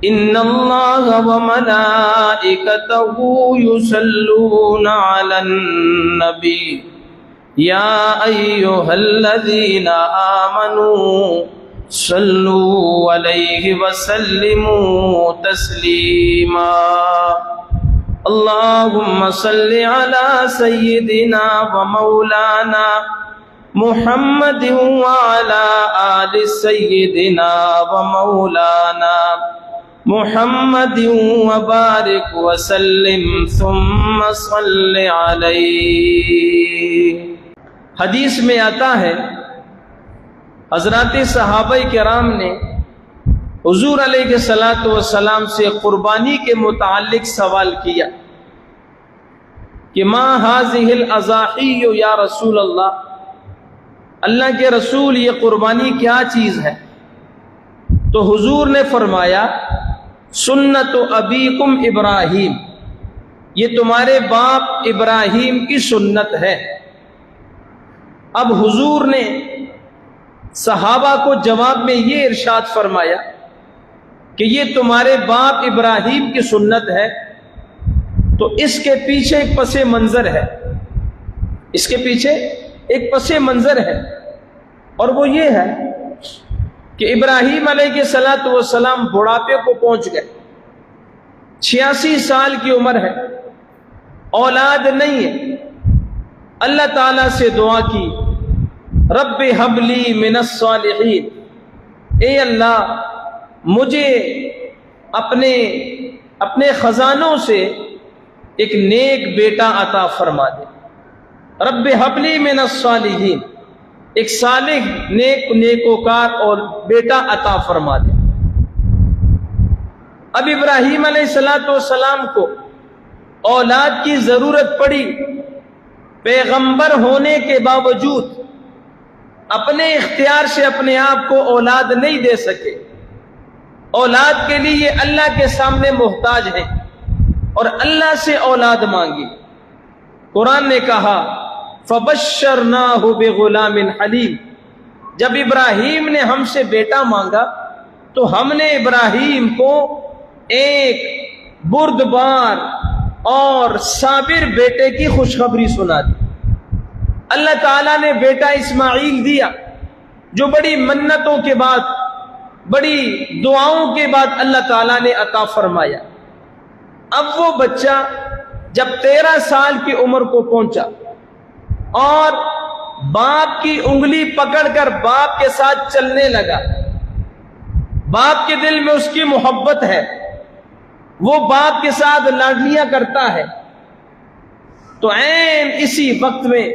ان اللہ وملائکتہ یصلون علی النبی یا ایھا الذین آمنوا صلوا علیہ وسلموا تسلیما اللہم صل علی سیدنا ومولانا محمد وعلی آل سیدنا ومولانا محمد وبارک وسلم ثم صل علیہ۔ حدیث میں آتا ہے حضرات صحابہ کرام نے حضور علیہ الصلوۃ والسلام سے قربانی کے متعلق سوال کیا کہ ما هذه الاضاحی یا رسول اللہ، اللہ کے رسول یہ قربانی کیا چیز ہے؟ تو حضور نے فرمایا سنت ابیکم ابراہیم، یہ تمہارے باپ ابراہیم کی سنت ہے۔ اب حضور نے صحابہ کو جواب میں یہ ارشاد فرمایا کہ یہ تمہارے باپ ابراہیم کی سنت ہے، تو اس کے پیچھے ایک پس منظر ہے، اس کے پیچھے ایک پس منظر ہے، اور وہ یہ ہے کہ ابراہیم علیہ السلام بڑھاپے کو پہنچ گئے، 86 سال کی عمر ہے، اولاد نہیں ہے، اللہ تعالیٰ سے دعا کی رب ہب لی من الصالحین، اے اللہ مجھے اپنے خزانوں سے ایک نیک بیٹا عطا فرما دے، رب ہب لی من الصالحین، ایک صالح نیکوکار اور بیٹا عطا فرما دے۔ اب ابراہیم علیہ السلام کو اولاد کی ضرورت پڑی، پیغمبر ہونے کے باوجود اپنے اختیار سے اپنے آپ کو اولاد نہیں دے سکے، اولاد کے لیے یہ اللہ کے سامنے محتاج ہیں اور اللہ سے اولاد مانگی۔ قرآن نے کہا فَبَشَّرْنَاهُ بِغُلَامٍ حَلِيمٍ، جب ابراہیم نے ہم سے بیٹا مانگا تو ہم نے ابراہیم کو ایک بردبار اور صابر بیٹے کی خوشخبری سنا دی۔ اللہ تعالیٰ نے بیٹا اسماعیل دیا، جو بڑی منتوں کے بعد، بڑی دعاؤں کے بعد اللہ تعالیٰ نے عطا فرمایا۔ اب وہ بچہ جب 13 سال کی عمر کو پہنچا اور باپ کی انگلی پکڑ کر باپ کے ساتھ چلنے لگا، باپ کے دل میں اس کی محبت ہے، وہ باپ کے ساتھ لاڈلیاں کرتا ہے، تو عین اسی وقت میں،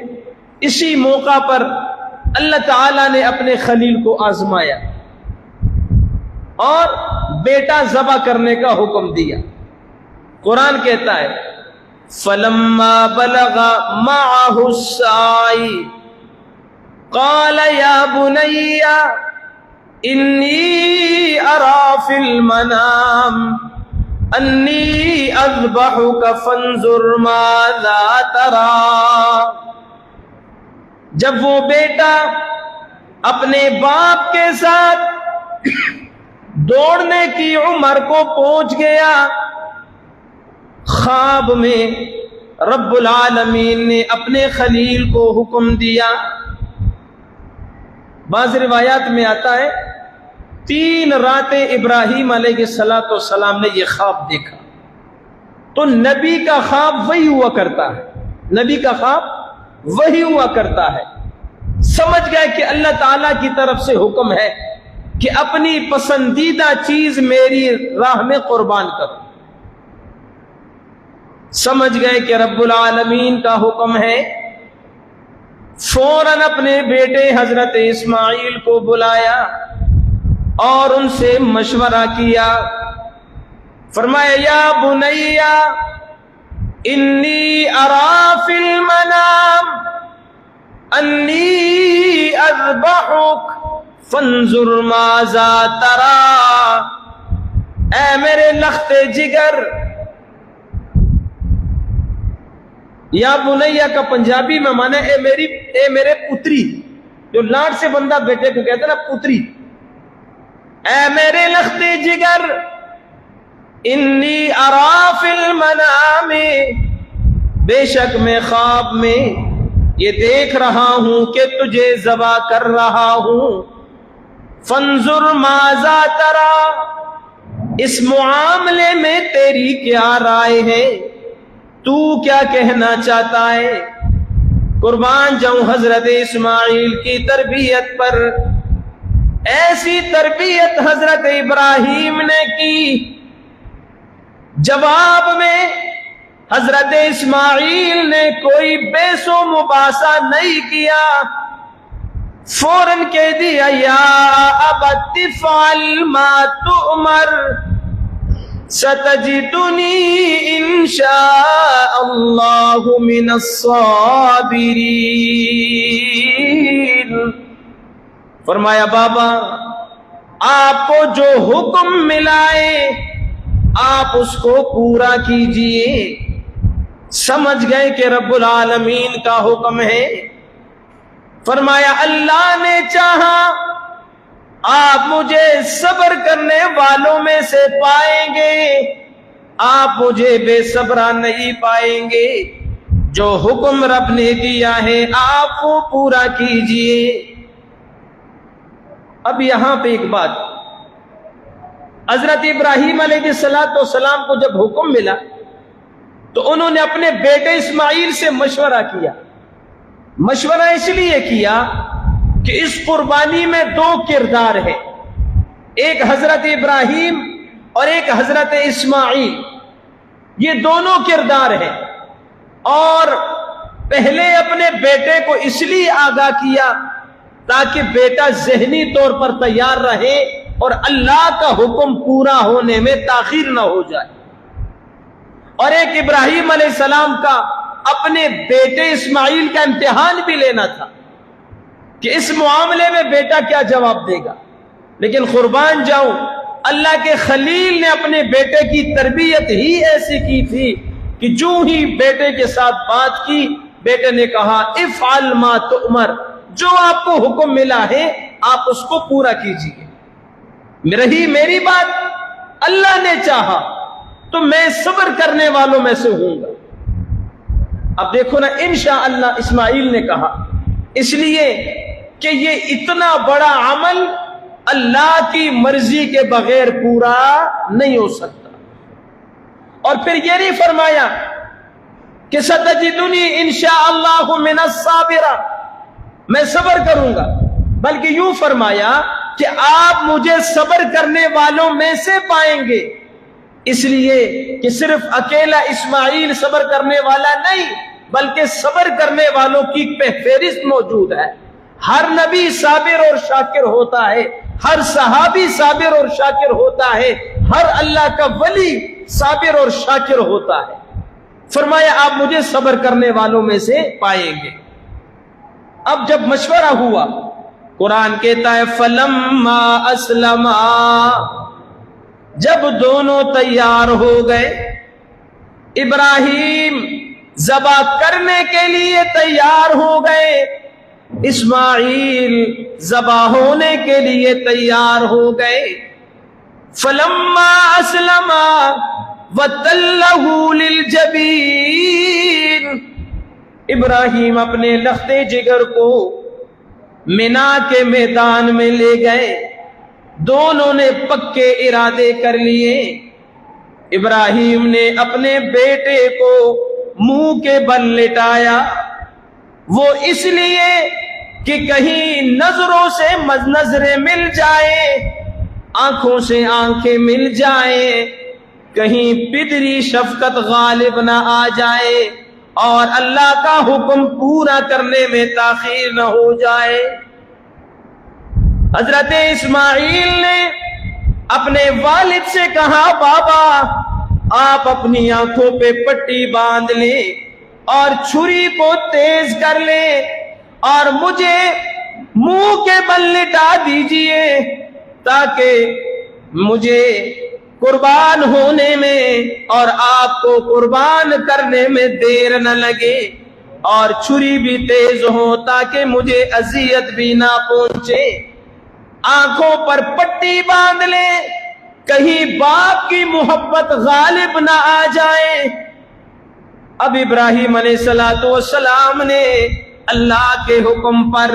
اسی موقع پر اللہ تعالیٰ نے اپنے خلیل کو آزمایا اور بیٹا ذبح کرنے کا حکم دیا۔ قرآن کہتا ہے فَلَمَّا بَلَغَ مَعَهُ السَّعْيَ قَالَ يَا بُنَيَّ إِنِّي أَرَىٰ فِي الْمَنَامِ أَنِّي أَذْبَحُكَ فَانظُرْ مَاذَا تَرَىٰ۔ جب وہ بیٹا اپنے باپ کے ساتھ دوڑنے کی عمر کو پہنچ گیا، خواب میں رب العالمین نے اپنے خلیل کو حکم دیا۔ بعض روایات میں آتا ہے 3 راتیں ابراہیم علیہ السلام نے یہ خواب دیکھا۔ تو نبی کا خواب وہی ہوا کرتا ہے، نبی کا خواب وہی ہوا کرتا ہے۔ سمجھ گئے کہ اللہ تعالیٰ کی طرف سے حکم ہے کہ اپنی پسندیدہ چیز میری راہ میں قربان کرو، سمجھ گئے کہ رب العالمین کا حکم ہے، فوراً اپنے بیٹے حضرت اسماعیل کو بلایا اور ان سے مشورہ کیا۔ فرمایا یا بنیا انی ارا فی المنام انی اذبحک فانظر ماذا تری، اے میرے لخت جگر۔ یا بنیا کا پنجابی میں مانا اے میرے پتری، جو لاڈ سے بندہ بیٹے کو کہتا ہے نا پتری، اے میرے لخت جگر انی ارا فی المنام، بے شک میں خواب میں یہ دیکھ رہا ہوں کہ تجھے ذبح کر رہا ہوں. فانظر ماذا ترى، اس معاملے میں تیری کیا رائے ہے، تو کیا کہنا چاہتا ہے؟ قربان جاؤں حضرت اسماعیل کی تربیت پر. ایسی تربیت حضرت ابراہیم نے کی، جواب میں حضرت اسماعیل نے کوئی بحث و مباحثہ نہیں کیا، فوراً کہہ دیا یا ابت افعل ما تؤمر ستجدنی انشاء اللہ من الصابرین. فرمایا بابا آپ کو جو حکم ملائے آپ اس کو پورا کیجئے. سمجھ گئے کہ رب العالمین کا حکم ہے. فرمایا اللہ نے چاہا آپ مجھے صبر کرنے والوں میں سے پائیں گے، آپ مجھے بے صبرا نہیں پائیں گے. جو حکم رب نے دیا ہے آپ وہ پورا کیجئے. اب یہاں پہ ایک بات، حضرت ابراہیم علیہ السلام کو جب حکم ملا تو انہوں نے اپنے بیٹے اسماعیل سے مشورہ کیا. مشورہ اس لیے کیا کہ اس قربانی میں دو کردار ہیں، ایک حضرت ابراہیم اور ایک حضرت اسماعیل. یہ دونوں کردار ہیں، اور پہلے اپنے بیٹے کو اس لیے آگاہ کیا تاکہ بیٹا ذہنی طور پر تیار رہے اور اللہ کا حکم پورا ہونے میں تاخیر نہ ہو جائے. اور ایک ابراہیم علیہ السلام کا اپنے بیٹے اسماعیل کا امتحان بھی لینا تھا کہ اس معاملے میں بیٹا کیا جواب دے گا. لیکن قربان جاؤں اللہ کے خلیل نے اپنے بیٹے کی تربیت ہی ایسی کی تھی کہ جو ہی بیٹے کے ساتھ بات کی بیٹے نے کہا افعل ما تؤمر، جو آپ کو حکم ملا ہے آپ اس کو پورا کیجیے. رہی میری بات، اللہ نے چاہا تو میں صبر کرنے والوں میں سے ہوں گا. اب دیکھو نا انشاءاللہ اسماعیل نے کہا، اس لیے کہ یہ اتنا بڑا عمل اللہ کی مرضی کے بغیر پورا نہیں ہو سکتا. اور پھر یہ نہیں فرمایا کہ ستجدنی انشاءاللہ من الصابرین، میں صبر کروں گا، بلکہ یوں فرمایا کہ آپ مجھے صبر کرنے والوں میں سے پائیں گے. اس لیے کہ صرف اکیلا اسماعیل صبر کرنے والا نہیں، بلکہ صبر کرنے والوں کی فہرست موجود ہے. ہر نبی صابر اور شاکر ہوتا ہے، ہر صحابی صابر اور شاکر ہوتا ہے، ہر اللہ کا ولی صابر اور شاکر ہوتا ہے. فرمایا آپ مجھے صبر کرنے والوں میں سے پائیں گے. اب جب مشورہ ہوا، قرآن کہتا ہے فلما اسلما، جب دونوں تیار ہو گئے، ابراہیم ذبح کرنے کے لیے تیار ہو گئے، اسماعیل ذبح ہونے کے لیے تیار ہو گئے. فلما اسلما وتلہ للجبین، ابراہیم اپنے لخت جگر کو منا کے میدان میں لے گئے. دونوں نے پکے ارادے کر لیے. ابراہیم نے اپنے بیٹے کو منہ کے بل لٹایا، وہ اس لیے کہ کہیں نظروں سے نظریں مل جائے، آنکھوں سے آنکھیں مل جائیں، کہیں پدری شفقت غالب نہ آ جائے اور اللہ کا حکم پورا کرنے میں تاخیر نہ ہو جائے. حضرت اسماعیل نے اپنے والد سے کہا بابا آپ اپنی آنکھوں پہ پٹی باندھ لیں اور چھری کو تیز کر لیں اور مجھے منہ کے بل لٹا دیجئے تاکہ مجھے قربان ہونے میں اور آپ کو قربان کرنے میں دیر نہ لگے اور چھری بھی تیز ہو تاکہ مجھے اذیت بھی نہ پہنچے. آنکھوں پر پٹی باندھ لیں، کہیں باپ کی محبت غالب نہ آ جائے۔ اب ابراہیم علیہ السلام نے اللہ کے حکم پر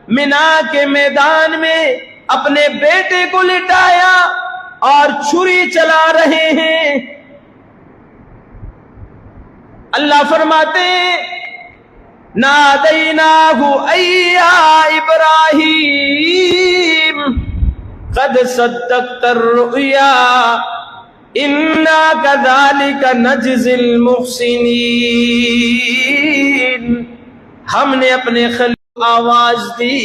منا کے میدان میں اپنے بیٹے کو لٹایا اور چھری چلا رہے ہیں۔ اللہ فرماتے ہیں نادیناہ ای یا ابراہیم قد صدقت الرؤیا انا کذالک نجزی المحسنین۔ ہم نے اپنے خلیل کو آواز دی،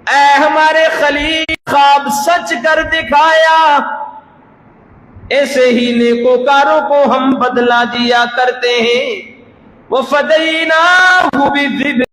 اے ہمارے خلیل خواب سچ کر دکھایا، ایسے ہی نیکوکاروں کو ہم بدلہ دیا کرتے ہیں۔ وَفَدَيْنَاهُ بِذِبْحٍ